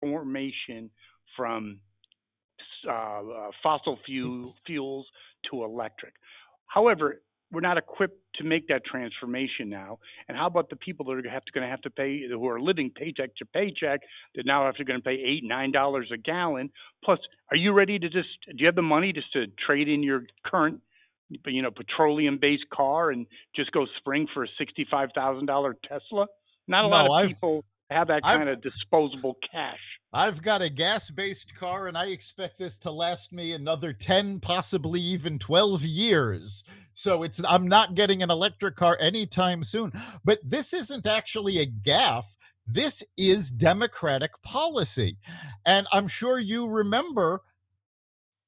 transformation from fossil fuels to electric. However, we're not equipped to make that transformation now. And how about the people that are going to have to pay, who are living paycheck to paycheck, that now have to going to pay $8, $9 a gallon? Plus, are you ready to just? Do you have the money just to trade in your current, petroleum-based car and just go spring for a $65,000 Tesla? Not a lot No, of people have that I've kind of disposable cash. I've got a gas-based car and I expect this to last me another 10, possibly even 12 years. So it's I'm not getting an electric car anytime soon. But this isn't actually a gaffe. This is democratic policy. And I'm sure you remember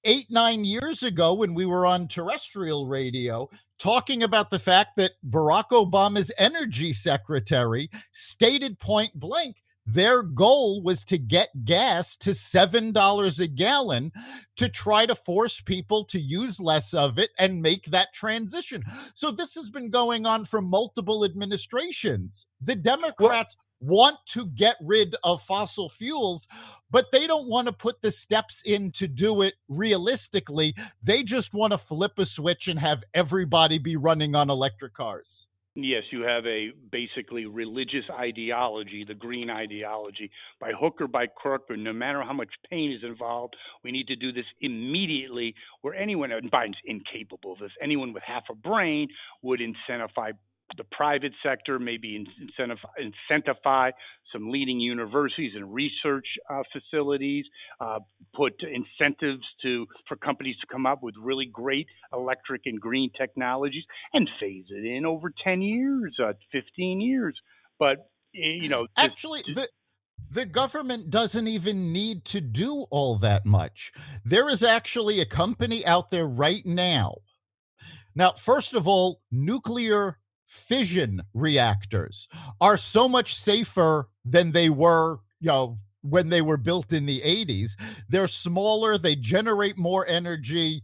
8, 9 years ago when we were on terrestrial radio talking about the fact that Barack Obama's energy secretary stated point blank their goal was to get gas to $7 a gallon to try to force people to use less of it and make that transition. So this has been going on for multiple administrations. The Well, Democrats want to get rid of fossil fuels, but they don't want to put the steps in to do it realistically. They just want to flip a switch and have everybody be running on electric cars. yes, you have a basically religious ideology, the green ideology, by hook or by crook, or no matter how much pain is involved, we need to do this immediately. Where anyone, and Biden's incapable of this, anyone with half a brain would incentivize the private sector, maybe incentivize some leading universities and research facilities, uh, put incentives to for companies to come up with really great electric and green technologies and phase it in over 10 years, 15 years. But, Actually, the government doesn't even need to do all that much. There is actually a company out there right now. Now, first of all, nuclear fission reactors are so much safer than they were, when they were built in the 80s. They're smaller, they generate more energy,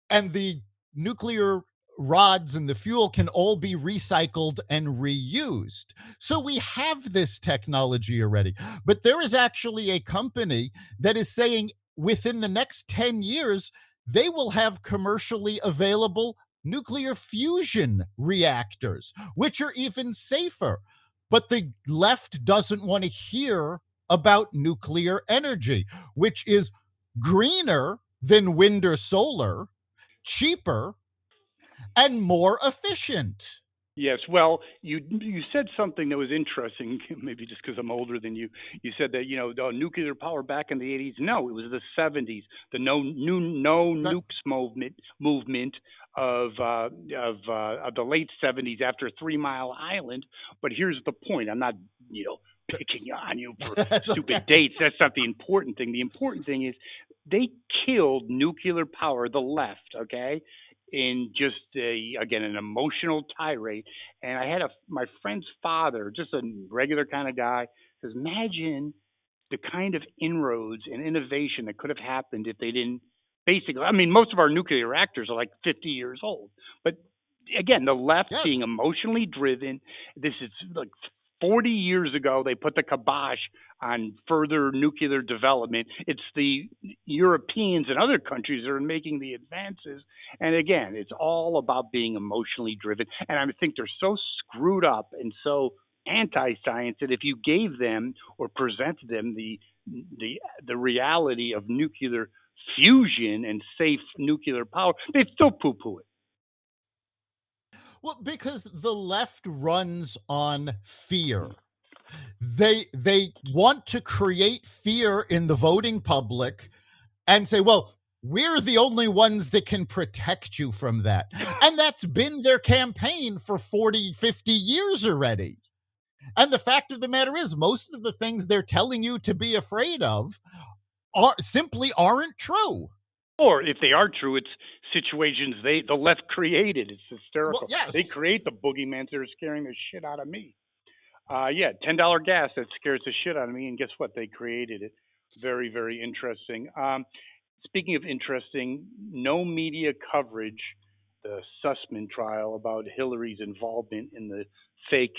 and the nuclear rods and the fuel can all be recycled and reused. So we have this technology already. But there is actually a company that is saying within the next 10 years, they will have commercially available nuclear fusion reactors, which are even safer. But the left doesn't want to hear about nuclear energy, which is greener than wind or solar, cheaper, and more efficient. yes, well, you said something that was interesting. Maybe just because I'm older than you. You said that the nuclear power back in the '80s. No, it was the '70s. The no That, nukes movement of the late '70s after 3 Mile Island. But here's the point. I'm not picking on you for that's stupid okay. dates. That's not the important thing. The important thing is they killed nuclear power. The left, okay, in just again an emotional tirade. And I had my friend's father, just a regular kind of guy, says, "Imagine the kind of inroads and innovation that could have happened if they didn't." Basically, I mean, most of our nuclear reactors are like 50 years old, but again, the left being Yes. emotionally driven. This is like 40 years ago, they put the kibosh on further nuclear development. It's the Europeans and other countries that are making the advances. And again, it's all about being emotionally driven. And I think they're so screwed up and so anti-science that if you gave them or presented them the reality of nuclear fusion and safe nuclear power, they'd still poo-poo it. Well, because the left runs on fear. They want to create fear in the voting public and say, well, we're the only ones that can protect you from that. And that's been their campaign for 40, 50 years already. And the fact of the matter is, most of the things they're telling you to be afraid of simply aren't true. Or if they are true, it's situations the left created. It's Well, hysterical. They yes. create the boogeymen that are scaring the shit out of me. Yeah, $10 gas that scares the shit out of me, and guess what? They created it. Very, very interesting. Speaking of interesting, no media coverage. The Sussman trial about Hillary's involvement in the fake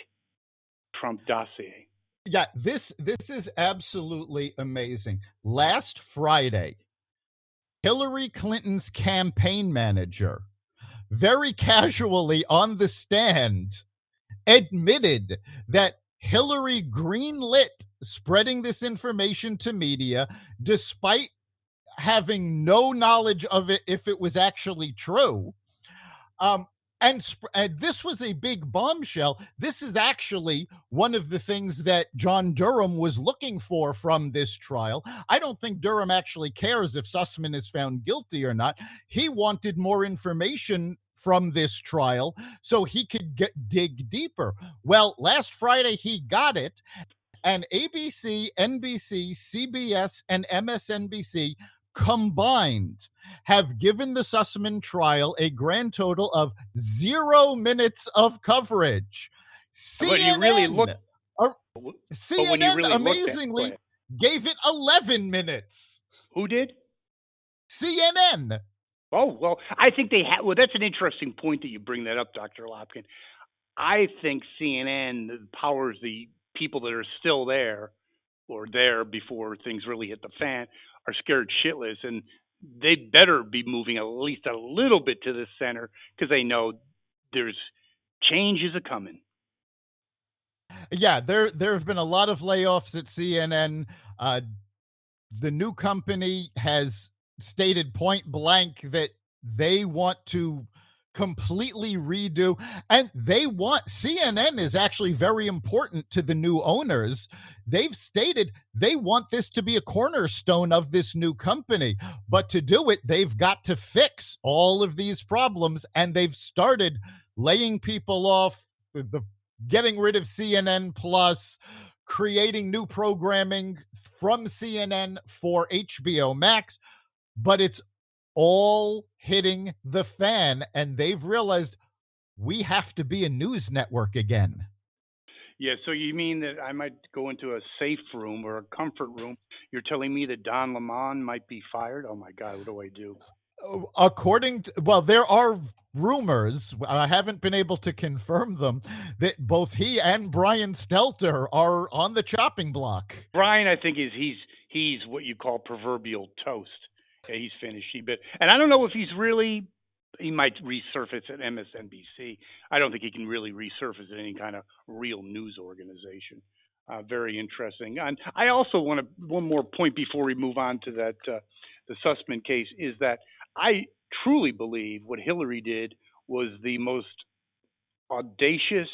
Trump dossier. Yeah, this is absolutely amazing. Last Friday, Hillary Clinton's campaign manager very casually on the stand admitted that Hillary greenlit spreading this information to media despite having no knowledge of it if it was actually true. Um, and this was a big bombshell. This is actually one of the things that John Durham was looking for from this trial. I don't think Durham actually cares if Sussman is found guilty or not. He wanted more information from this trial so he could dig deeper. Well, last Friday he got it, and ABC, NBC, CBS, and MSNBC combined have given the Sussman trial a grand total of 0 minutes of coverage. But you really look, CNN, uh, but when you CNN really looked at, go amazingly ahead. gave it 11 minutes. Who did? CNN. Oh well, I think they have. Well, that's an interesting point that you bring that up, Doctor Lopkin. I think CNN powers the people that are still there or there before things really hit the fan are scared shitless, and they better be moving at least a little bit to the center because they know there's changes a coming. Yeah, there have been a lot of layoffs at CNN. Uh, the new company has stated point blank that they want to completely redo, and they want CNN is actually very important to the new owners. They've stated they want this to be a cornerstone of this new company, but to do it they've got to fix all of these problems, and they've started laying people off, the getting rid of CNN plus, creating new programming from CNN for HBO Max, but it's all hitting the fan, and they've realized we have to be a news network again. Yeah, so you mean that I might go into a safe room or a comfort room? You're telling me that Don Lemon might be fired? Oh my God, what do I do? According to, well, there are rumors, I haven't been able to confirm them, that both he and Brian Stelter are on the chopping block. Brian, I think he's what you call proverbial toast. Yeah, he's finished. And I don't know if he's really. He might resurface at MSNBC. I don't think he can really resurface at any kind of real news organization. Very interesting. And I also want to one more point before we move on to that the Sussman case is that I truly believe what Hillary did was the most audacious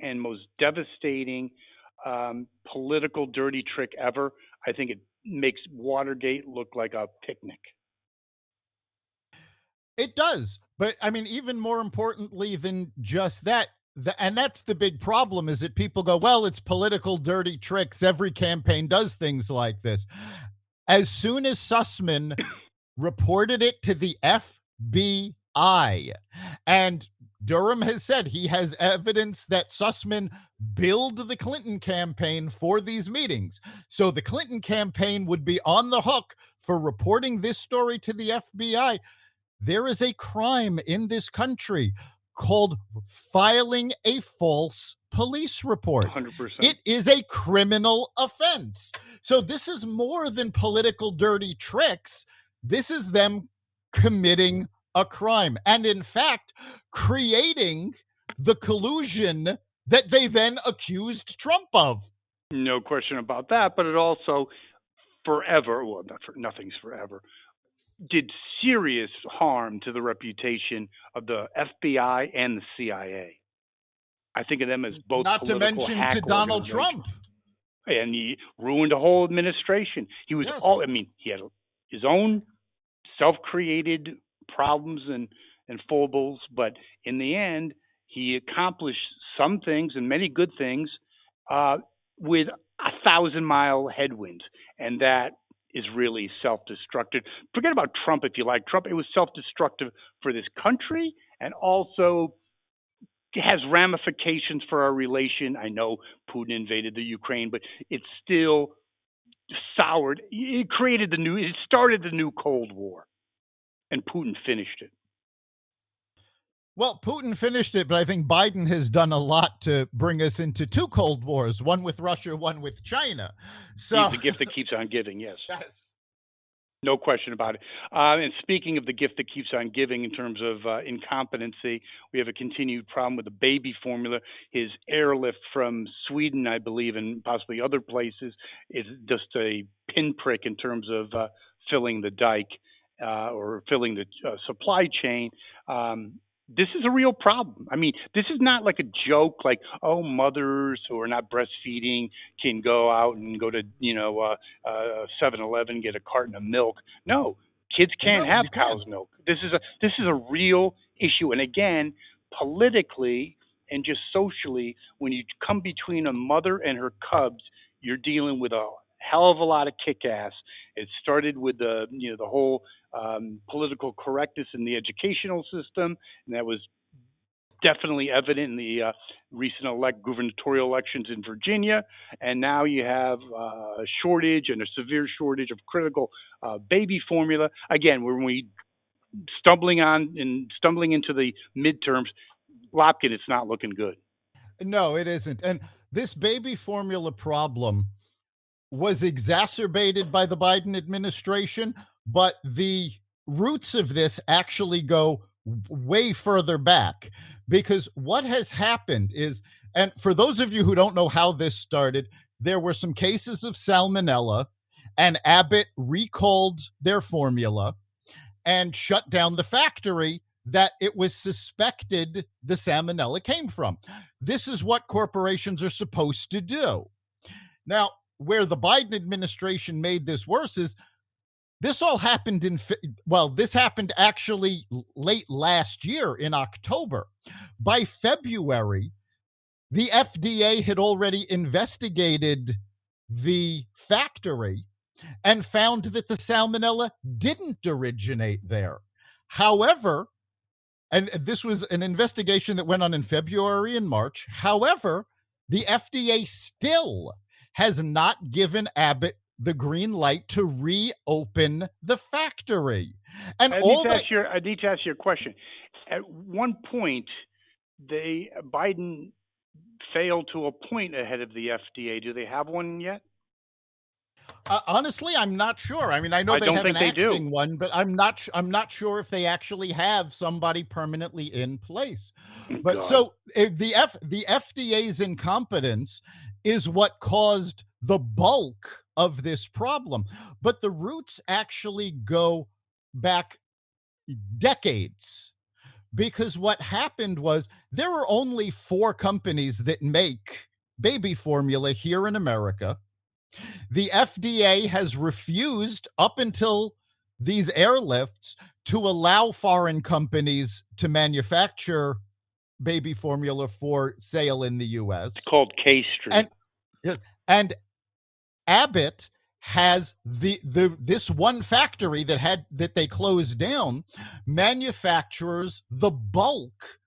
and most devastating political dirty trick ever. I think it makes Watergate look like a picnic. It does. But I mean, even more importantly than just that, and that's the big problem, is that people go, well, it's political dirty tricks. Every campaign does things like this. As soon as Sussman reported it to the FBI, and Durham has said he has evidence that Sussman billed the Clinton campaign for these meetings. So the Clinton campaign would be on the hook for reporting this story to the FBI. There is a crime in this country called filing a false police report. 100%. It is a criminal offense. So this is more than political dirty tricks. This is them committing a crime. And in fact, creating the collusion that they then accused Trump of. No question about that. But it also forever, well, nothing's forever, did serious harm to the reputation of the FBI and the CIA. I think of them as both Not to political mention to hack Donald organizations. Trump. And he ruined a whole administration. He was Yes. all, I mean, he had his own self created problems and foibles, but in the end, he accomplished some things and many good things uh, with 1,000 mile headwinds. And that is really self destructive. Forget about Trump if you like Trump. It was self destructive for this country and also has ramifications for our relation. I know Putin invaded the Ukraine, but it's still soured. It started the new Cold War, and Putin finished it. Well, Putin finished it, but I think Biden has done a lot to bring us into two Cold Wars, one with Russia, one with China. He's So, the gift that keeps on giving. Yes. yes. No question about it. And speaking of the gift that keeps on giving in terms of incompetency, we have a continued problem with the baby formula. His airlift from Sweden, I believe, and possibly other places, is just a pinprick in terms of filling the dike or filling the supply chain. This is a real problem. I mean, this is not like a joke, like, oh, mothers who are not breastfeeding can go out and go to, 7-Eleven, get a carton of milk. No, kids can't No, have you can't. cow's milk. This is a real issue. And again, politically and just socially, when you come between a mother and her cubs, you're dealing with a hell of a lot of kick ass. It started with the whole political correctness in the educational system, and that was definitely evident in the recent gubernatorial elections in Virginia. And now you have a shortage and a severe shortage of critical baby formula. Again, when we stumbling into the midterms, Lopkin, it's not looking good. No, it isn't. And this baby formula problem was exacerbated by the Biden administration, but the roots of this actually go way further back, because what has happened is, and for those of you who don't know how this started, there were some cases of salmonella, and Abbott recalled their formula and shut down the factory that it was suspected the salmonella came from. This is what corporations are supposed to do. Now, where the Biden administration made this worse is this all happened this happened actually late last year in October. By February, the FDA had already investigated the factory and found that the salmonella didn't originate there. However, and this was an investigation that went on in February and March. However, the FDA still has not given Abbott the green light to reopen the factory. And I need all to they ask you. I need to ask you a question. At one point, Biden failed to appoint a head of the FDA. Do they have one yet? Honestly, I'm not sure. I mean, I know I they don't have an think they do. acting one, but I'm not sure if they actually have somebody permanently in place. But God. so the FDA's incompetence is what caused the bulk of this problem. But the roots actually go back decades, because what happened was there were only 4 companies that make baby formula here in America. The FDA has refused up until these airlifts to allow foreign companies to manufacture baby formula for sale in the It's US. called K And Street. and Abbott has the this one factory that they closed down manufactures the bulk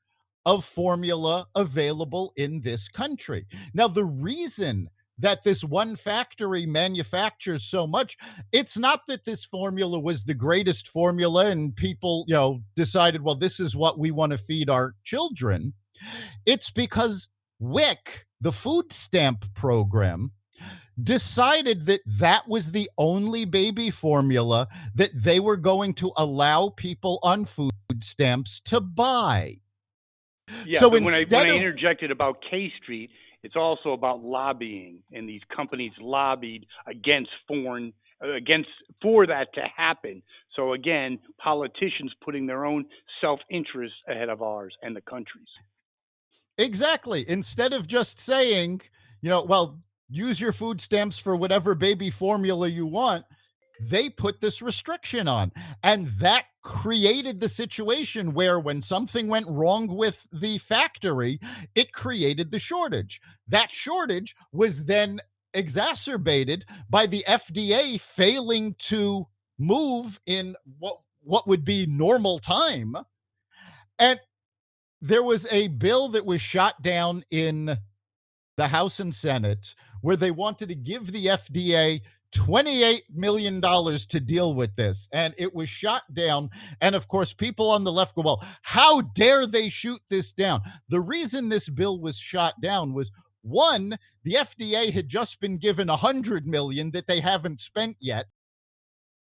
of formula available in this country. Now, the reason that this one factory manufactures so much, it's not that this formula was the greatest formula and people, decided, well, this is what we want to feed our children. It's because WIC, the food stamp program, decided that that was the only baby formula that they were going to allow people on food stamps to buy. Yeah, So but when instead I of interjected about K Street, it's also about lobbying, and these companies lobbied against against for that to happen. So again, politicians putting their own self interest ahead of ours and the country's. Exactly. Instead of just saying, well, use your food stamps for whatever baby formula you want, they put this restriction on. And that created the situation where when something went wrong with the factory, it created the shortage. That shortage was then exacerbated by the FDA failing to move in what would be normal time. And there was a bill that was shot down in the House and Senate where they wanted to give the FDA $28 million to deal with this. And it was shot down. And of course, people on the left go, well, how dare they shoot this down? The reason this bill was shot down was, one, the FDA had just been given $100 million that they haven't spent yet.